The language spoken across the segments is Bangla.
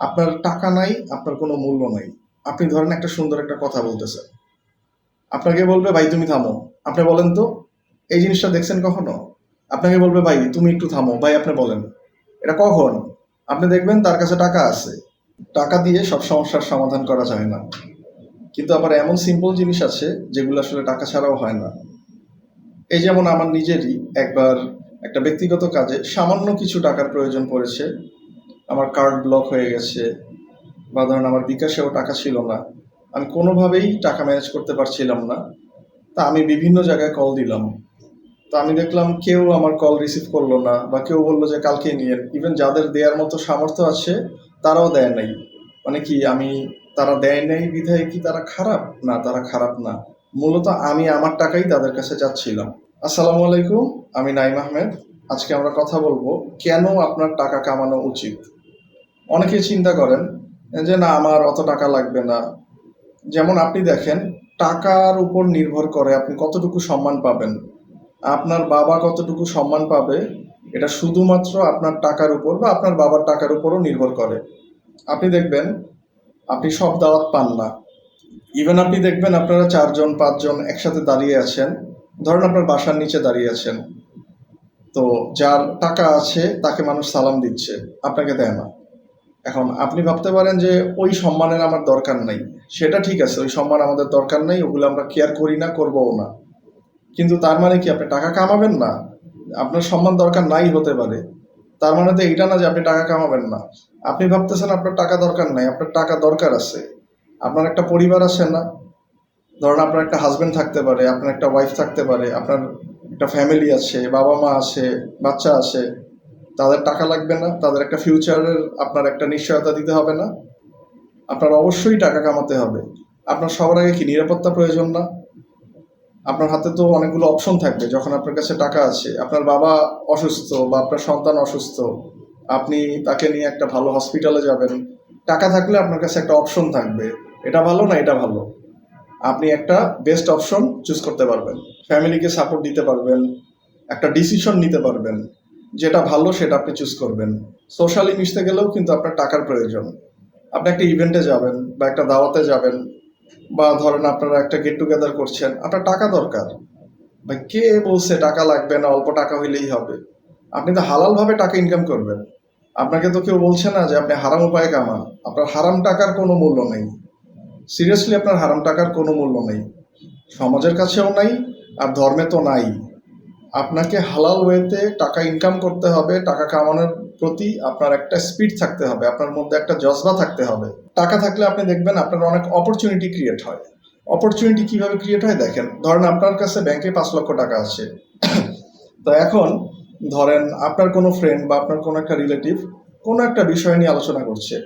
আপনার টাকা নাই, আপনার কোনো মূল্য নাই। আপনি ধরেন একটা সুন্দর একটা কথা বলতেছেন। আপনাকে বলবে, "ভাই তুমি থামো।" আপনি বলেন তো, এই জিনিসটা দেখছেন কখনো? আপনাকে বলবে, "ভাই তুমি একটু থামো।" ভাই আপনি বলেন। এটা কখন? আপনি দেখবেন তার কাছে টাকা আছে। টাকা দিয়ে সব সমস্যার সমাধান করা যায় না। কিন্তু আবার এমন সিম্পল জিনিস আছে যেগুলো আসলে টাকা ছাড়াও হয় না। এই যেমন আমার নিজেরই একবার একটা ব্যক্তিগত কাজে সামান্য কিছু টাকার প্রয়োজন পড়েছে। আমার কার্ড ব্লক হয়ে গেছে বা ধরেন আমার বিকাশেও টাকা ছিল না। আমি কোনোভাবেই টাকা ম্যানেজ করতে পারছিলাম না। তা আমি বিভিন্ন জায়গায় কল দিলাম। তো আমি দেখলাম কেউ আমার কল রিসিভ করলো না বা কেউ বলল যে কালকে নিয়েন। ইভেন যাদের দেয়ার মতো সামর্থ্য আছে তারাও দেয় নাই। মানে কি আমি তারা দেয় নাই বিধায় কি তারা খারাপ? না, তারা খারাপ না। মূলত আমি আমার টাকাই তাদের কাছে চাচ্ছিলাম। আসসালামু আলাইকুম, আমি নাইম আহমেদ। আজকে আমরা কথা বলবো কেন আপনার টাকা কামানো উচিত। অনেকেই চিন্তা করেন যে না আমার অত টাকা লাগবে না। যেমন আপনি দেখেন টাকার উপর নির্ভর করে আপনি কতটুকু সম্মান পাবেন। আপনার বাবা কতটুকু সম্মান পাবে এটা শুধুমাত্র আপনার টাকার উপর বা আপনার বাবার টাকার উপরও নির্ভর করে। আপনি দেখবেন আপনি সব দাওয়াত পান না। ইভেন আপনি দেখবেন আপনারা ৪ জন ৫ জন একসাথে দাঁড়িয়ে আছেন। ধরেন আপনার বাসার নিচে দাঁড়িয়ে আছেন। তো যার টাকা আছে তাকে মানুষ সালাম দিচ্ছে, আপনাকে দেয় না। এখন আপনি ভাবতে পারেন যে ওই সম্মানের আমার দরকার নাই। সেটা ঠিক আছে, ওই সম্মান আমাদের দরকার নাই, ওগুলো আমরা কেয়ার করি না, করবও না। কিন্তু তার মানে কি আপনি টাকা কামাবেন না? আপনার সম্মান দরকার নাই হতে পারে। তার মানে তো এইটা না যে আপনি টাকা কামাবেন না। আপনি ভাবতেছেন আপনার টাকা দরকার নাই, আপনার টাকা দরকার আছে। আপনার একটা পরিবার আছে না? ধরেন আপনার একটা হাসব্যান্ড থাকতে পারে, আপনার একটা ওয়াইফ থাকতে পারে, আপনার একটা ফ্যামিলি আছে, বাবা-মা আছে, বাচ্চা আছে। তাদের টাকা লাগবে না? তাদের একটা ফিউচারের আপনার একটা নিশ্চয়তা দিতে হবে না? আপনার অবশ্যই টাকা কামাতে হবে। আপনার সবার আগে কি নিরাপত্তা প্রয়োজন না? আপনার হাতে তো অনেকগুলো অপশন থাকবে যখন আপনার কাছে টাকা আছে। আপনার বাবা অসুস্থ বা আপনার সন্তান অসুস্থ। আপনি তাকে নিয়ে একটা ভালো হসপিটালে যাবেন। টাকা থাকলে আপনার কাছে একটা অপশন থাকবে। এটা ভালো না এটা ভালো। আপনি একটা বেস্ট অপশন চুজ করতে পারবেন। ফ্যামিলিকে সাপোর্ট দিতে পারবেন। একটা ডিসিশন নিতে পারবেন। যেটা ভালো সেটা আপনি চুজ করবেন। সোশ্যালি মিশতে গেলেও কিন্তু আপনার টাকার প্রয়োজন। আপনি একটা ইভেন্টে যাবেন বা একটা দাওয়াতে যাবেন বা ধরেন আপনারা একটা গেট টুগেদার করছেন, আপনার টাকা দরকার। ভাই কে বলছে টাকা লাগবে না, অল্প টাকা হইলেই হবে? আপনি তো হালালভাবে টাকা ইনকাম করবেন। আপনাকে তো কেউ বলছে না যে আপনি হারাম উপায়ে কামান। আপনার হারাম টাকার কোনো মূল্য নেই। সিরিয়াসলি আপনার হারাম টাকার কোনো মূল্য নেই। সমাজের কাছেও নাই, আর ধর্মে তো নাই। আপনাকে হালাল ওয়েতে টাকা ইনকাম করতে হবে। টাকা কামানোর প্রতি আপনার একটা স্পিড থাকতে হবে, আপনার মধ্যে একটা জজবা থাকতে হবে। টাকা থাকলে আপনি দেখবেন আপনার অনেক অপরচুনিটি ক্রিয়েট হয়। অপরচুনিটি কিভাবে ক্রিয়েট হয় দেখেন, ধরেন আপনার কাছে ব্যাংকে ৫ লক্ষ টাকা আছে। তো এখন ধরেন আপনার কোনো ফ্রেন্ড বা আপনার কোনো একটা রিলেটিভ কোনো একটা বিষয় নিয়ে আলোচনা করছে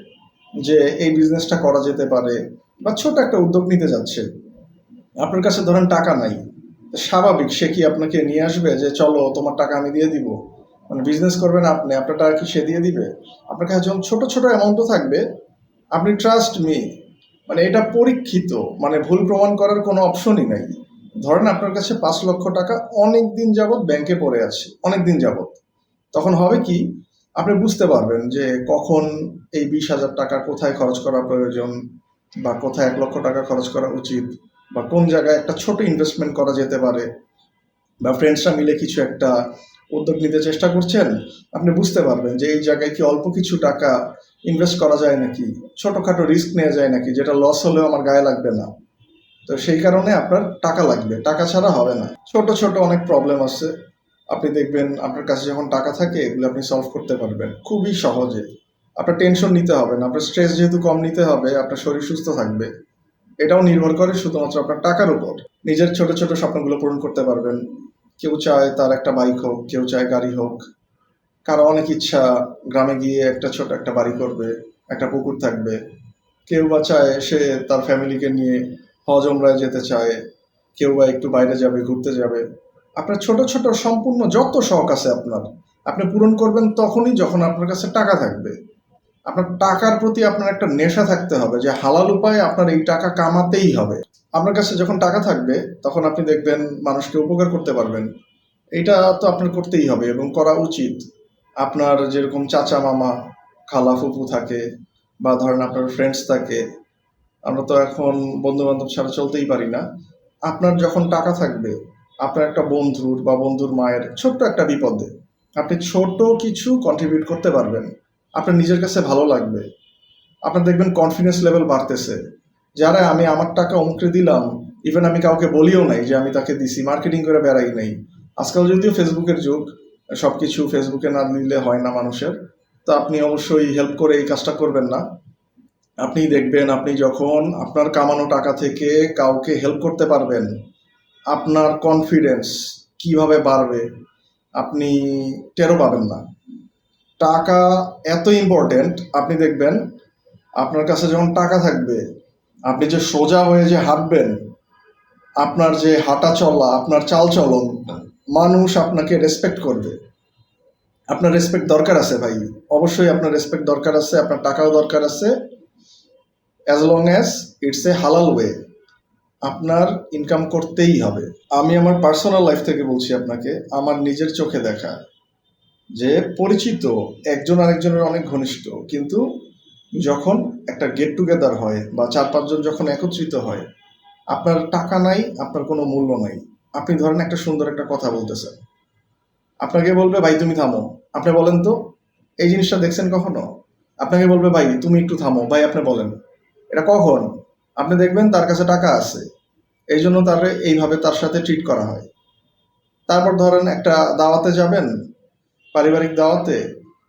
যে এই বিজনেসটা করা যেতে পারে বা ছোট একটা উদ্যোগ নিতে যাচ্ছে। আপনার কাছে ধরেন টাকা নাই। স্বাভাবিক সে কি আপনাকে নিয়ে আসবে যে চলো তোমার টাকা আমি দিয়ে দিব? মানে বিজনেস করবেন আপনি, আপনার টাকা কি সে দিয়ে দিবে? আপনার কাছে যখন ছোট ছোট অ্যামাউন্টও থাকবে, আপনি ট্রাস্ট মি, মানে এটা পরীক্ষিত, মানে ভুল প্রমাণ করার কোনো অপশনই নাই। ধরেন আপনার কাছে ৫ লক্ষ টাকা অনেক দিন যাবৎ ব্যাংকে পড়ে আছে, অনেক দিন যাবৎ। তখন হবে কি, আপনি বুঝতে পারবেন যে কখন এই ২০,০০০ টাকা কোথায় খরচ করা প্রয়োজন বা কোথায় ১ লক্ষ টাকা খরচ করা উচিত বা কোন জায়গায় একটা ছোট ইনভেস্টমেন্ট করা যেতে পারে বা ফ্রেন্ডসরা মিলে কিছু একটা উদ্যোগ নিতে চেষ্টা করছেন। আপনি বুঝতে পারবেন যে এই জায়গায় কি অল্প কিছু টাকা ইনভেস্ট করা যায় নাকি, ছোটোখাটো রিস্ক নেওয়া যায় নাকি, যেটা লস হলেও আমার গায়ে লাগবে না। তো সেই কারণে আপনার টাকা লাগবে, টাকা ছাড়া হবে না। ছোট ছোট অনেক প্রবলেম আছে, আপনি দেখবেন আপনার কাছে যখন টাকা থাকে এগুলো আপনি সলভ করতে পারবেন খুবই সহজে। আপনার টেনশন নিতে হবে না, আপনার স্ট্রেস যেহেতু কম নিতে হবে, আপনার শরীর সুস্থ থাকবে। এটাও নির্ভর করে শুধুমাত্র আপনার টাকার উপর। নিজের ছোট ছোট স্বপ্নগুলো পূরণ করতে পারবেন। কেউ চায় তার একটা বাইক হোক, কেউ চায় গাড়ি হোক। কারো অনেক ইচ্ছা গ্রামে গিয়ে একটা ছোট একটা বাড়ি করবে, একটা পুকুর থাকবে। কেউ বা চায় সে তার ফ্যামিলিকে নিয়ে হজ উমরায় যেতে চায়। কেউ বা একটু বাইরে যাবে, ঘুরতে যাবে। আপনার ছোট ছোট সম্পূর্ণ যত শখ আছে আপনার, আপনি পূরণ করবেন তখনই যখন আপনার কাছে টাকা থাকবে। আপনার টাকার প্রতি আপনার একটা নেশা থাকতে হবে যে হালাল উপায়ে আপনার এই টাকা কামাতেই হবে। আপনার কাছে যখন টাকা থাকবে তখন আপনি দেখবেন মানুষকে উপকার করতে পারবেন। এটা তো আপনার করতেই হবে এবং করা উচিত। আপনার যেরকম চাচা মামা, খালা ফুপু থাকে, বা ধরেন আপনার ফ্রেন্ডস থাকে, আমরা তো এখন বন্ধু-বান্ধব ছাড়া চলতেই পারি না। আপনার যখন টাকা থাকবে, আপনার একটা বন্ধুর বা বন্ধুর মায়ের ছোট্ট একটা বিপদে আপনি ছোট কিছু কন্ট্রিবিউট করতে পারবেন। আপনার নিজের কাছে ভালো লাগবে। আপনার দেখবেন কনফিডেন্স লেভেল বাড়তেছে। যারা আমি আমার টাকা অমুকরে দিলাম, ইভেন আমি কাউকে বলিও নাই যে আমি তাকে দিছি, মার্কেটিং করে বেড়াই নাই। আজকাল যদিও ফেসবুকের যুগ, সবকিছু ফেসবুকে না দিলে হয় না মানুষের। তো আপনি অবশ্যই হেল্প করে এই কাজটা করবেন না। আপনি দেখবেন আপনি যখন আপনার কামানো টাকা থেকে কাউকে হেল্প করতে পারবেন, আপনার কনফিডেন্স কিভাবে বাড়বে আপনি টেরও পাবেন না। টাকা এত ইম্পর্টেন্ট, আপনি দেখবেন আপনার কাছে যখন টাকা থাকবে, আপনি যে সোজা হয়ে যে হাঁটবেন, আপনার যে হাঁটা চলা, আপনার চাল চলন, মানুষ আপনাকে রেসপেক্ট করবে। আপনার রেসপেক্ট দরকার আছে ভাই, অবশ্যই আপনার রেসপেক্ট দরকার আছে, আপনার টাকাও দরকার আছে, as long as it's a হালাল ওয়ে। আপনার ইনকাম করতেই হবে। আমি আমার পার্সোনাল লাইফ থেকে বলছি আপনাকে, আমার নিজের চোখে দেখা যে পরিচিত একজন আরেকজনের অনেক ঘনিষ্ঠ, কিন্তু যখন একটা গেট টুগেদার হয় বা 4-5 জন যখন একত্রিত হয়, আপনার টাকা নাই, আপনার কোনো মূল্য নাই। আপনি ধরেন একটা সুন্দর একটা কথা বলতেছেন, আপনাকে বলবে ভাই তুমি থামো, আপনি বলেন তো, এই জিনিসটা দেখছেন কখনো? আপনাকে বলবে ভাই তুমি একটু থামো, ভাই আপনি বলেন। এটা কখন? আপনি দেখবেন তার কাছে টাকা আছে, এই জন্য তার এইভাবে তার সাথে ট্রিট করা হয়। তারপর ধরেন একটা দাওয়াতে যাবেন, পারিবারিক দাওয়াতে,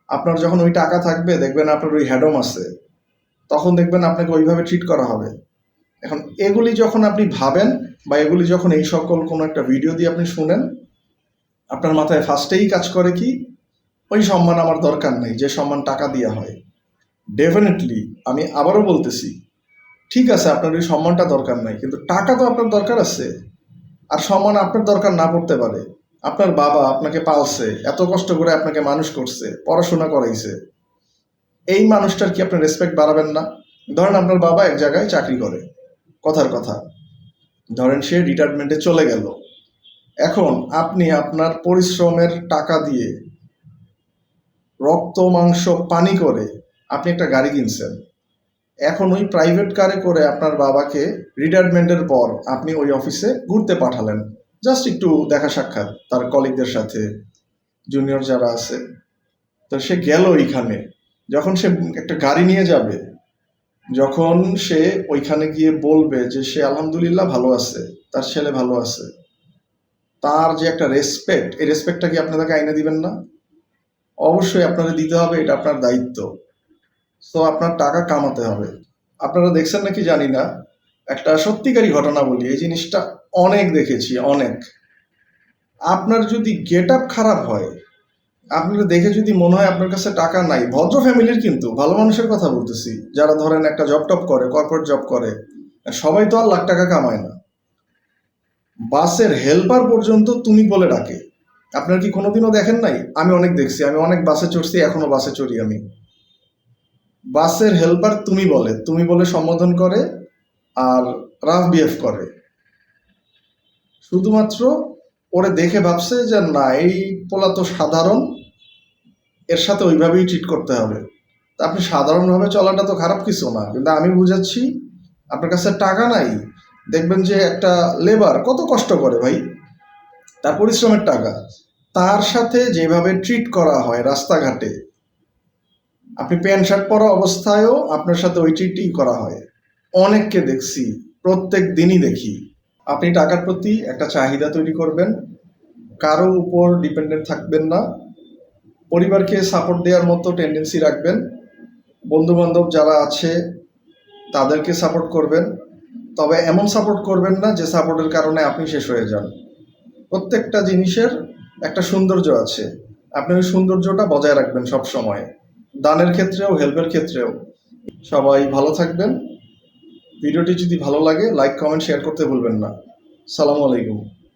আপনার যখন ওই টাকা থাকবে দেখবেন আপনার ওই হ্যাডম আছে, তখন দেখবেন আপনাকে ওইভাবে ট্রিট করা হবে। এখন এগুলি যখন আপনি ভাবেন বা এগুলি যখন এই সকল কোনো একটা ভিডিও দিয়ে আপনি শুনেন, আপনার মাথায় ফার্স্টেই কাজ করে কি, ওই সম্মান আমার দরকার নেই যে সম্মান টাকা দিয়ে হয়। ডেফিনেটলি আমি আবারও বলতেছি, ঠিক আছে আপনার ওই সম্মানটা দরকার নাই, কিন্তু টাকা তো আপনার দরকার আছে। আর সম্মান আপনার দরকার না পড়তে পারে, আপনার বাবা আপনাকে পালছে, এত কষ্ট করে আপনাকে মানুষ করছে, পড়াশোনা করাইছে, এই মানুষটার কি আপনার রেসপেক্ট বাড়াবেন না? ধরেন আপনার বাবা এক জায়গায় চাকরি করে, কথার কথা, ধরেন সে রিটায়ারমেন্টে চলে গেল। এখন আপনি আপনার পরিশ্রমের টাকা দিয়ে, রক্ত মাংস পানি করে আপনি একটা গাড়ি কিনছেন। এখন ওই প্রাইভেট কারে করে আপনার বাবাকে রিটায়ারমেন্টের পর আপনি ওই অফিসে ঘুরতে পাঠালেন, জাস্ট একটু দেখা সাক্ষাৎ তার কলিগদের সাথে, জুনিয়র যারা আছে। তো সে গেল ওইখানে, যখন সে একটা গাড়ি নিয়ে যাবে, যখন সে ওইখানে গিয়ে বলবে যে সে আলহামদুলিল্লাহ ভালো আছে, তার ছেলে ভালো আছে, তার যে একটা রেসপেক্ট, এই রেসপেক্টটা কি আপনি তাকে আইনে দিবেন না? অবশ্যই আপনাকে দিতে হবে, এটা আপনার দায়িত্ব। তো আপনার টাকা কামাতে হবে। আপনারা দেখছেন নাকি জানি না, একটা সত্যিকারই ঘটনা বলি, এই জিনিসটা অনেক দেখেছি, অনেক। আপনার যদি গেট আপ খারাপ হয়, আপনারা দেখে যদি মনে হয় আপনার কাছে টাকা নাই, ভদ্র ফ্যামিলির কিন্তু ভালো মানুষের কথা বলতেছি, যারা ধরেন একটা জব টপ করে, কর্পোরেট জব করে, সবাই তো আর লাখ টাকা কামায় না। বাসের হেল্পার পর্যন্ত তুমি বলে ডাকে। আপনার কি কোনোদিনও দেখেন নাই? আমি অনেক দেখছি, আমি অনেক বাসে চড়ছি, এখনো বাসে চড়ি আমি। বাসের হেল্পার তুমি বলে সম্বোধন করে, আর রাফ বিহেভ করে। শুধুমাত্র ওরে দেখে ভাবছে যে না, এই পোলা তো সাধারণ, এর সাথে ওইভাবেই ট্রিট করতে হবে। তা আপনি সাধারণভাবে চলাটা তো খারাপ কিছু না, কিন্তু আমি বুঝাচ্ছি, আপনার কাছে টাকা নাই, দেখবেন যে একটা লেবার কত কষ্ট করে ভাই, তার পরিশ্রমের টাকা, তার সাথে যেভাবে ট্রিট করা হয় রাস্তাঘাটে, আপনি প্যান্ট শার্ট পরা অবস্থায়ও আপনার সাথে ওই ট্রিটই করা হয়। অনেককে দেখছি, প্রত্যেক দিনই দেখি। আপনি টাকার প্রতি একটা চাহিদা তৈরি করবেন, কারো উপর ডিপেন্ডেন্ট থাকবেন না, পরিবারকে সাপোর্ট দেওয়ার মতো টেন্ডেন্সি রাখবেন, বন্ধু-বান্ধব যারা আছে তাদেরকে সাপোর্ট করবেন, তবে এমন সাপোর্ট করবেন না যে সাপোর্টের কারণে আপনি শেষ হয়ে যান। প্রত্যেকটা জিনিসের একটা সৌন্দর্য আছে, আপনি ওই সৌন্দর্যটা বজায় রাখবেন সব সময়, দানের ক্ষেত্রেও হেল্পের ক্ষেত্রেও। সবাই ভালো থাকবেন। ভিডিওটি যদি ভালো লাগে লাইক কমেন্ট শেয়ার করতে ভুলবেন না। সালামু আলাইকুম।